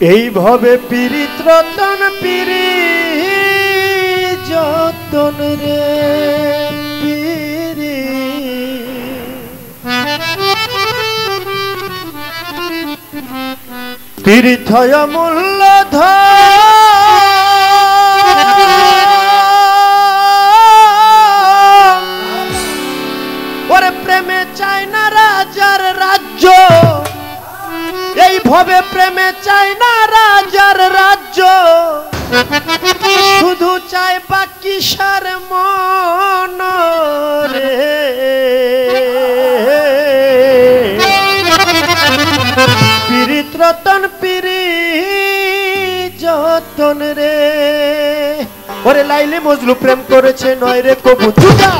এইভাবে পীড়িত রতন পীড়ি যতন রে পীড়ি পীড়িত হয় মূল্যধন ওরে প্রেমে চায় না রাজার রাজ্য এইভাবে প্রেমে চায় না রাজার রাজ্য শুধু চায় বাকি সার মন রে পীড়িত রতন পীড়ি যতন রে ওরে লাইলি মজনু প্রেম করেছে নয় রে কবু দুজা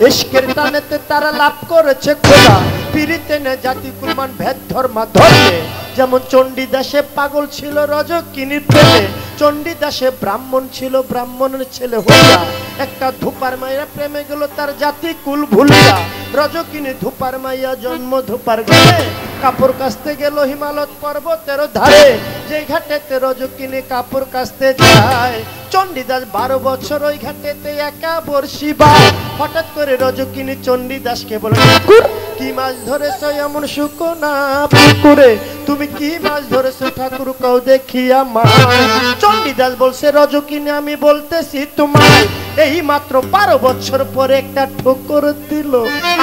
ইশকের টানেতে তারা লাভ করেছে খোদা পীড়িতে না জাতি কুলমান ভেদ ধর্ম ধর্মে যেমন চণ্ডীদাসে পাগল ছিল রজকিনীর প্রেমে চণ্ডীদাসে ব্রাহ্মণ ছিল ব্রাহ্মণের ছেলে হইয়া একটা ধূপার মাইয়া প্রেমে গেল তার জাতি কুল ভুলিয়া রজকিনী ধূপার মাইয়া জন্ম ধূপার ঘরে কাপড় কাচতে গেল হিমালয় পর্বতের ধারে যে ঘাটেতে রজকিনী কাপড় কাচতে যায় চণ্ডীদাস 12 বছর ওই ঘাটেতে একা বর্ষি বায় হঠাৎ করে রজকিনী চণ্ডীদাসকে বলে ঠাকুর কি মাছ ধরেছো এমন শুকনা পুকুরে তুমি কি মাছ ধরেছো ঠাকুর কও দেখি আমায় চণ্ডীদাস বলছে রজকিনী আমি বলতেছি তোমায় এই মাত্র 12 বছর পরে একটা ঠোকর দিল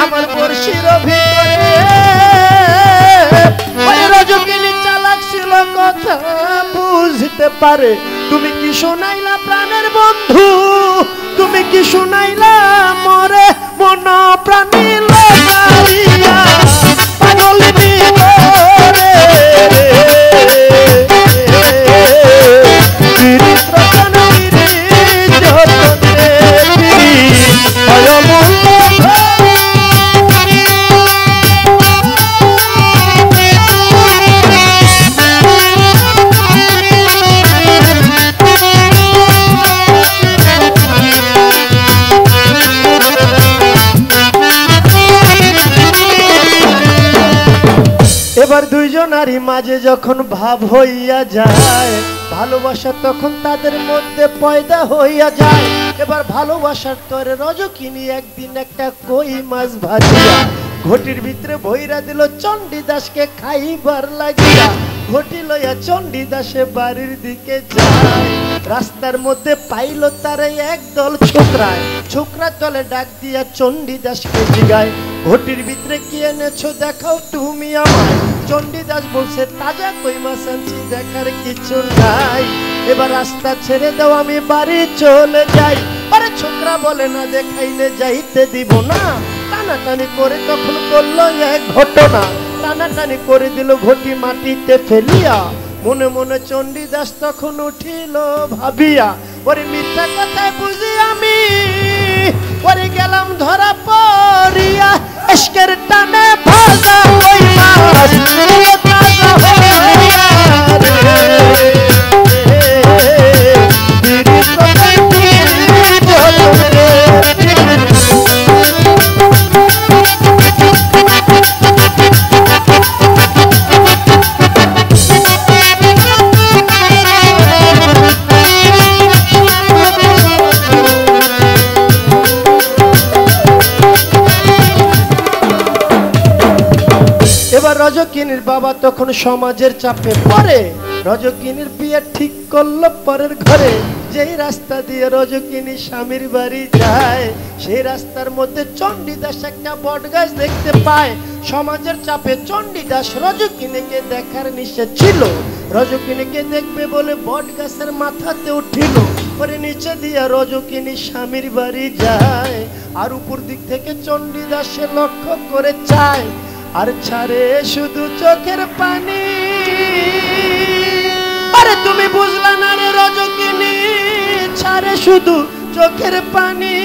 আমার বর্ষির ভিতরে ওই রজকিনী চালাক ছিল কথা বুঝতে পারে তুমি কি শোনাইলা প্রাণের বন্ধু তুমি কি শোনাইলা মরে মন প্রাণী লাগাইয়া পাগল ভিতরে পীড়িত রতন পীড়ি যতন রে পীড়ি এবার দুইজনারই মাঝে যখন ভাব হইয়া যায় ভালোবাসা তখন তাদের মধ্যে পয়দা হইয়া যায় এবার ভালোবাসার তরে রজকিনী একদিন একটা কই মাছ ভাজিয়া ঘটির ভিতরে ভইরা দিল চণ্ডীদাসকে খাইবার লাগিয়া ঘটি লইয়া চণ্ডীদাসে বাড়ির দিকে যায় রাস্তার মধ্যে পাইল তারে একদল ছোকরায় ছোকরা দলে ডাক দিয়া চণ্ডীদাসকে জিগায় ঘটির ভিতরে কি এনেছো দেখাও তুমি আমায় চণ্ডীদাস বলছে তাজা কই মাছ আনছি দেখার কিছু নাই এবার রাস্তা ছেড়ে দাও আমি বাড়ি চলে যাই আরে ছোকরা বলে না দেখাইলে যাইতে দিব না টানাটানি করে তখন করলো এক ঘটনা টানাটানি করে দিল ঘটি মাটিতে ফেলিয়া মনে মনে চণ্ডীদাস তখন উঠিল ভাবিয়া ওরে মিথ্যা কথায় বুঝি আমি ওরে গেলাম ধরা পড়িয়া ইশকের টানে ভাজা ওই মাছ তাজা হইয়া এবার রজকিনীর বাবা তখন সমাজের চাপে পড়ে রজকিনীর বিয়ে ঠিক করলো পরের ঘরে যেই রাস্তা দিয়ে রজকিনী স্বামীর বাড়ি যায় সেই রাস্তার মধ্যে চণ্ডীদাস একটা বট গাছ দেখতে পায় সমাজের চাপে চণ্ডীদাস রজকিনীকে দেখার নিষেধ ছিল রজকিনীকে দেখবে বলে বট গাছের মাথাতে উঠিল পরে নিচে দিয়ে রজকিনী স্বামীর বাড়ি যায় আর উপর দিক থেকে চণ্ডীদাসে লক্ষ্য করে চায় আর ছাড়ে শুধু চোখের পানি আরে তুমি বুঝলা না রে রজকিনী ছাড়ে শুধু চোখের পানি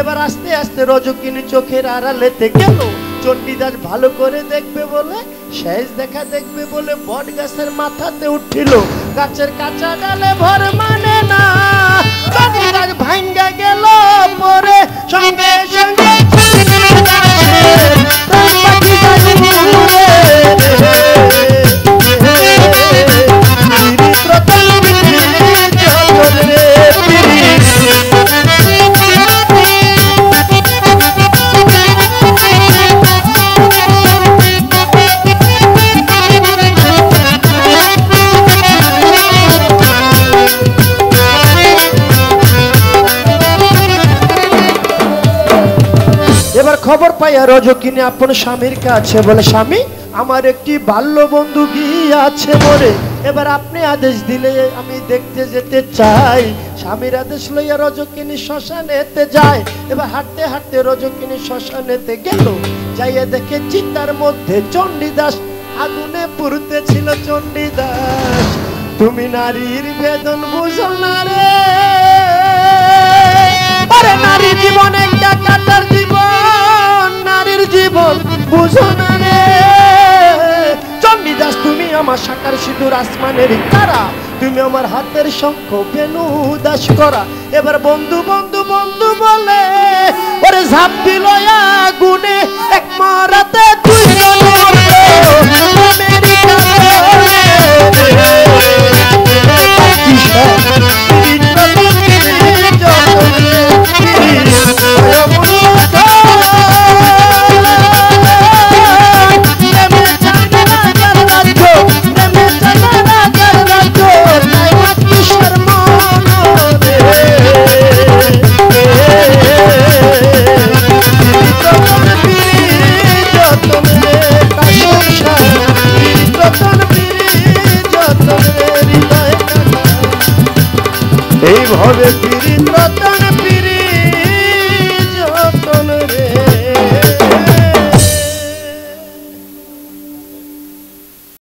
এবার আস্তে আস্তে রজকিনী চোখের আড়ালেতে গেল চণ্ডীদাস ভালো করে দেখবে বলে শেষ দেখা দেখবে বলে বট গাছের মাথাতে উঠিল গাছের কাঁচা ডালে ভর মানে না চণ্ডীদাস ভাঙ্গা গেল পরে সঙ্গে সঙ্গে খবর পাইয়া রজকিনী আপন স্বামীর কাছে বলে, স্বামী আমার একটি বাল্য বন্ধু গিয়াছে মরে, এবার আপনি আদেশ দিলে আমি দেখতে যেতে চাই। স্বামীর আদেশ লইয়া রজকিনী শ্মশানেতে যায়। এবার হাঁটতে হাঁটতে রজকিনী শ্মশানেতে গেল, যাইয়া দেখে চিতার মধ্যে চণ্ডীদাস আগুনে পুড়তেছিল। চণ্ডীদাস তুমি নারীর বেদন বুঝো না রে, আরে নারী জীবন একটা কাটার জীবন, নারীর জীবন বুঝো না রে। চণ্ডীদাস তুমি আমার শাখার সিঁদুর আসমানের তারা, তুমি আমার হাতের শঙ্খ বেনু দাস করা। এবার বন্ধু বন্ধু বন্ধু বলে ওরে ঝাঁপ দিল আগুনে, এক মরাতে দুইজন